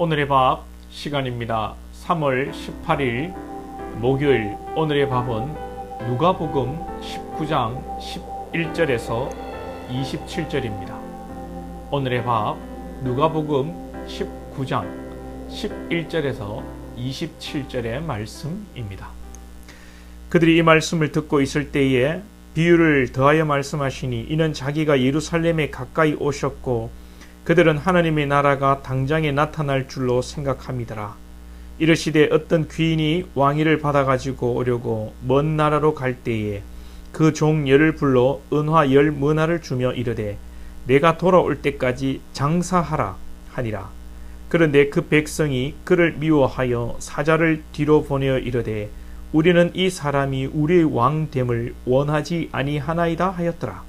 오늘의 밥 시간입니다. 3월 18일 목요일 오늘의 밥은 누가복음 19장 11절에서 27절입니다. 오늘의 밥 누가복음 19장 11절에서 27절의 말씀입니다. 그들이 이 말씀을 듣고 있을 때에 비유를 더하여 말씀하시니 이는 자기가 예루살렘에 가까이 오셨고 그들은 하나님의 나라가 당장에 나타날 줄로 생각함이더라. 이르시되 어떤 귀인이 왕위를 받아가지고 오려고 먼 나라로 갈 때에 그 종 열을 불러 은화 10머나를 주며 이르되 내가 돌아올 때까지 장사하라 하니라. 그런데 그 백성이 그를 미워하여 사자를 뒤로 보내어 이르되 우리는 이 사람이 우리의 왕됨을 원하지 아니하나이다 하였더라.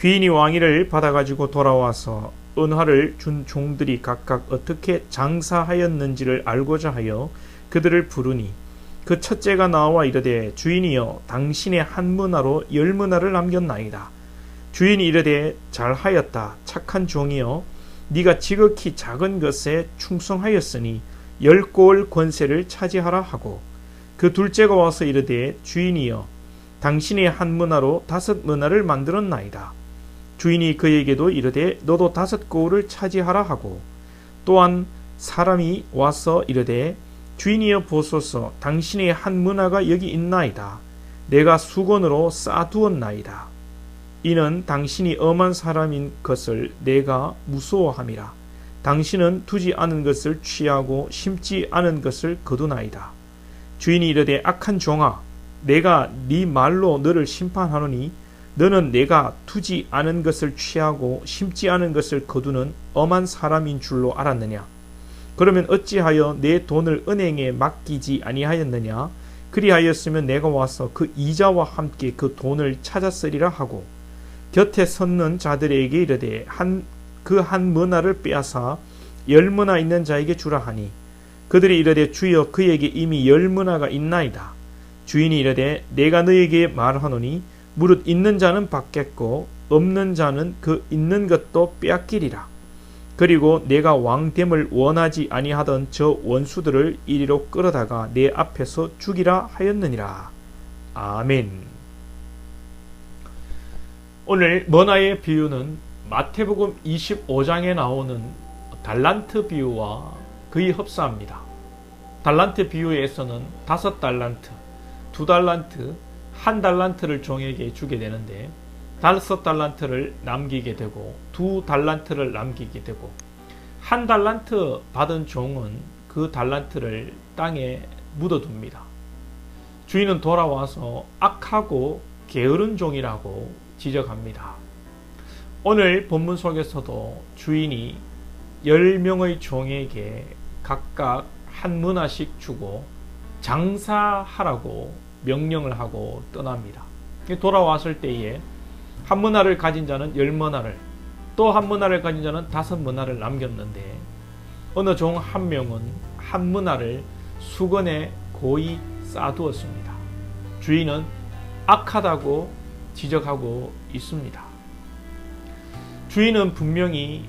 귀인이 왕위를 받아가지고 돌아와서 은화를 준 종들이 각각 어떻게 장사하였는지를 알고자 하여 그들을 부르니 그 첫째가 나와 이르되 주인이여 당신의 한 머나로 10머나를 남겼나이다. 주인이 이르되 잘하였다 착한 종이여 네가 지극히 작은 것에 충성하였으니 10고을 권세를 차지하라 하고 그 둘째가 와서 이르되 주인이여 당신의 한 머나로 5머나를 만들었나이다. 주인이 그에게도 이르되 너도 5고을을 차지하라 하고 또한 사람이 와서 이르되 주인이여 보소서 당신의 한 머나가 여기 있나이다. 내가 수건으로 쌓아두었나이다. 이는 당신이 엄한 사람인 것을 내가 무서워함이라. 당신은 두지 않은 것을 취하고 심지 않은 것을 거두나이다. 주인이 이르되 악한 종아 내가 네 말로 너를 심판하노니 너는 내가 두지 않은 것을 취하고 심지 않은 것을 거두는 엄한 사람인 줄로 알았느냐? 그러면 어찌하여 내 돈을 은행에 맡기지 아니하였느냐? 그리하였으면 내가 와서 그 이자와 함께 그 돈을 찾았으리라 하고 곁에 섰는 자들에게 이르되 그 한 머나를 빼앗아 10머나 있는 자에게 주라 하니 그들이 이르되 주여 그에게 이미 10머나가 있나이다. 주인이 이르되 내가 너에게 말하노니 무릇 있는 자는 받겠고 없는 자는 그 있는 것도 빼앗기리라. 그리고 내가 왕됨을 원하지 아니하던 저 원수들을 이리로 끌어다가 내 앞에서 죽이라 하였느니라. 아멘. 오늘 머나의 비유는 마태복음 25장에 나오는 달란트 비유와 거의 흡사합니다. 달란트 비유에서는 5달란트, 2달란트, 1달란트를 종에게 주게 되는데 5달란트를 남기게 되고 2달란트를 남기게 되고 1달란트 받은 종은 그 달란트를 땅에 묻어둡니다. 주인은 돌아와서 악하고 게으른 종이라고 지적합니다. 오늘 본문 속에서도 주인이 10명의 종에게 각각 한 머나씩 주고 장사하라고 명령을 하고 떠납니다. 돌아왔을 때에 한 머나를 가진 자는 10머나를 또 한 머나를 가진 자는 5머나를 남겼는데 어느 종 한 명은 한 머나를 수건에 고이 쌓아두었습니다. 주인은 악하다고 지적하고 있습니다. 주인은 분명히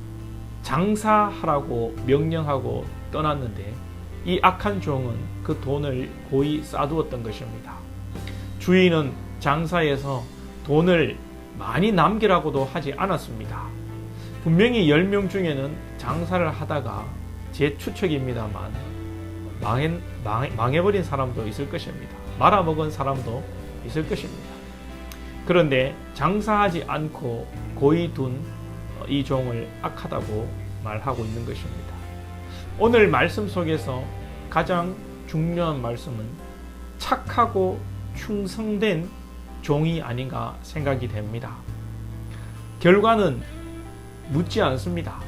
장사하라고 명령하고 떠났는데 이 악한 종은 그 돈을 고이 쌓아두었던 것입니다. 주인은 장사에서 돈을 많이 남기라고도 하지 않았습니다. 분명히 10명 중에는 장사를 하다가 제 추측입니다만 망해버린 사람도 있을 것입니다. 말아먹은 사람도 있을 것입니다. 그런데 장사하지 않고 고이 둔 이 종을 악하다고 말하고 있는 것입니다. 오늘 말씀 속에서 가장 중요한 말씀은 착하고 충성된 종이 아닌가 생각이 됩니다. 결과는 묻지 않습니다.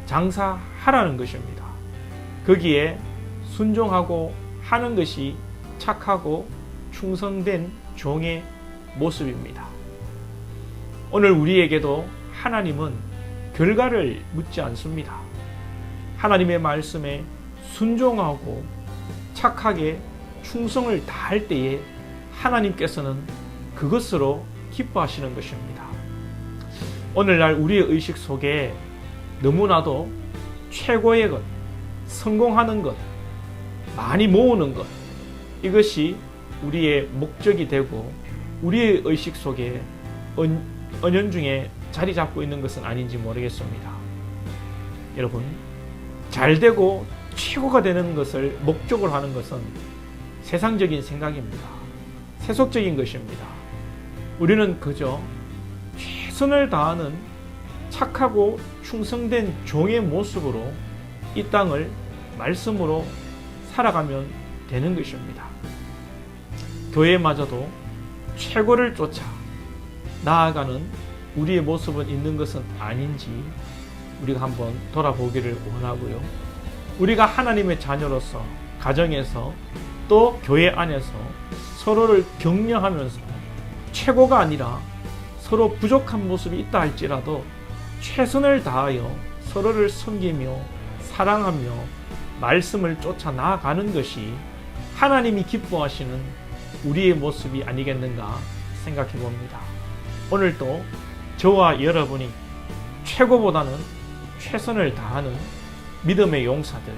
장사하라는 것입니다. 거기에 순종하고 하는 것이 착하고 충성된 종의 모습입니다. 오늘 우리에게도 하나님은 결과를 묻지 않습니다. 하나님의 말씀에 순종하고 착하게 충성을 다할 때에 하나님께서는 그것으로 기뻐하시는 것입니다. 오늘날 우리의 의식 속에 너무나도 최고의 것, 성공하는 것, 많이 모으는 것, 이것이 우리의 목적이 되고 우리의 의식 속에 은연중에 자리 잡고 있는 것은 아닌지 모르겠습니다. 여러분, 잘 되고 최고가 되는 것을 목적으로 하는 것은 세상적인 생각입니다. 세속적인 것입니다. 우리는 그저 최선을 다하는 착하고 충성된 종의 모습으로 이 땅을 말씀으로 살아가면 되는 것입니다. 교회마저도 최고를 쫓아 나아가는 우리의 모습은 있는 것은 아닌지 우리가 한번 돌아보기를 원하고요. 우리가 하나님의 자녀로서 가정에서 또 교회 안에서 서로를 격려하면서 최고가 아니라 서로 부족한 모습이 있다 할지라도 최선을 다하여 서로를 섬기며 사랑하며 말씀을 쫓아 나아가는 것이 하나님이 기뻐하시는 우리의 모습이 아니겠는가 생각해 봅니다. 오늘도 저와 여러분이 최고보다는 최선을 다하는 믿음의 용사들,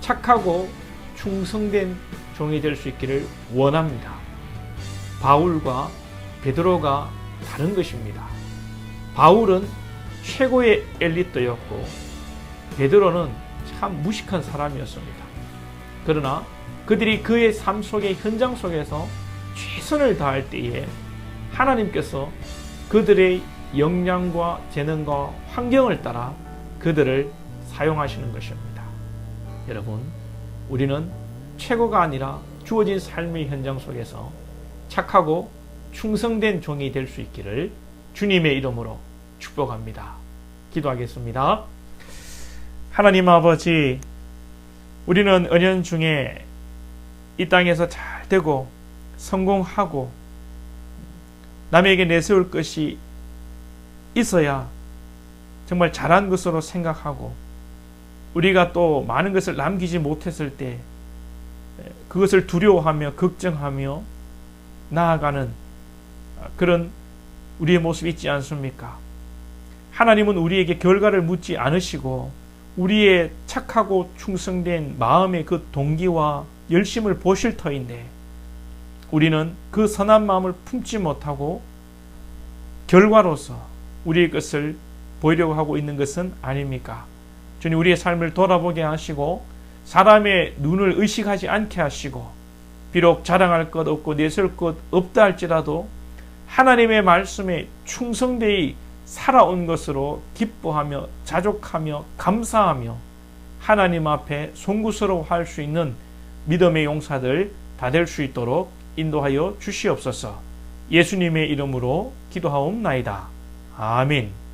착하고 충성된 종이 될 수 있기를 원합니다. 바울과 베드로가 다른 것입니다. 바울은 최고의 엘리트였고 베드로는 참 무식한 사람이었습니다. 그러나 그들이 그의 삶 속의 현장 속에서 최선을 다할 때에 하나님께서 그들의 역량과 재능과 환경을 따라 그들을 사용하시는 것입니다. 여러분, 우리는 최고가 아니라 주어진 삶의 현장 속에서 착하고 충성된 종이 될 수 있기를 주님의 이름으로 축복합니다. 기도하겠습니다. 하나님 아버지, 우리는 은연중에 이 땅에서 잘 되고 성공하고 남에게 내세울 것이 있어야 정말 잘한 것으로 생각하고 우리가 또 많은 것을 남기지 못했을 때 그것을 두려워하며 걱정하며 나아가는 그런 우리의 모습이 있지 않습니까? 하나님은 우리에게 결과를 묻지 않으시고 우리의 착하고 충성된 마음의 그 동기와 열심을 보실 터인데 우리는 그 선한 마음을 품지 못하고 결과로서 우리의 것을 보이려고 하고 있는 것은 아닙니까? 주님, 우리의 삶을 돌아보게 하시고 사람의 눈을 의식하지 않게 하시고 비록 자랑할 것 없고 내세울 것 없다 할지라도 하나님의 말씀에 충성되이 살아온 것으로 기뻐하며 자족하며 감사하며 하나님 앞에 송구스러워할 수 있는 믿음의 용사들 다 될 수 있도록 인도하여 주시옵소서. 예수님의 이름으로 기도하옵나이다. 아멘.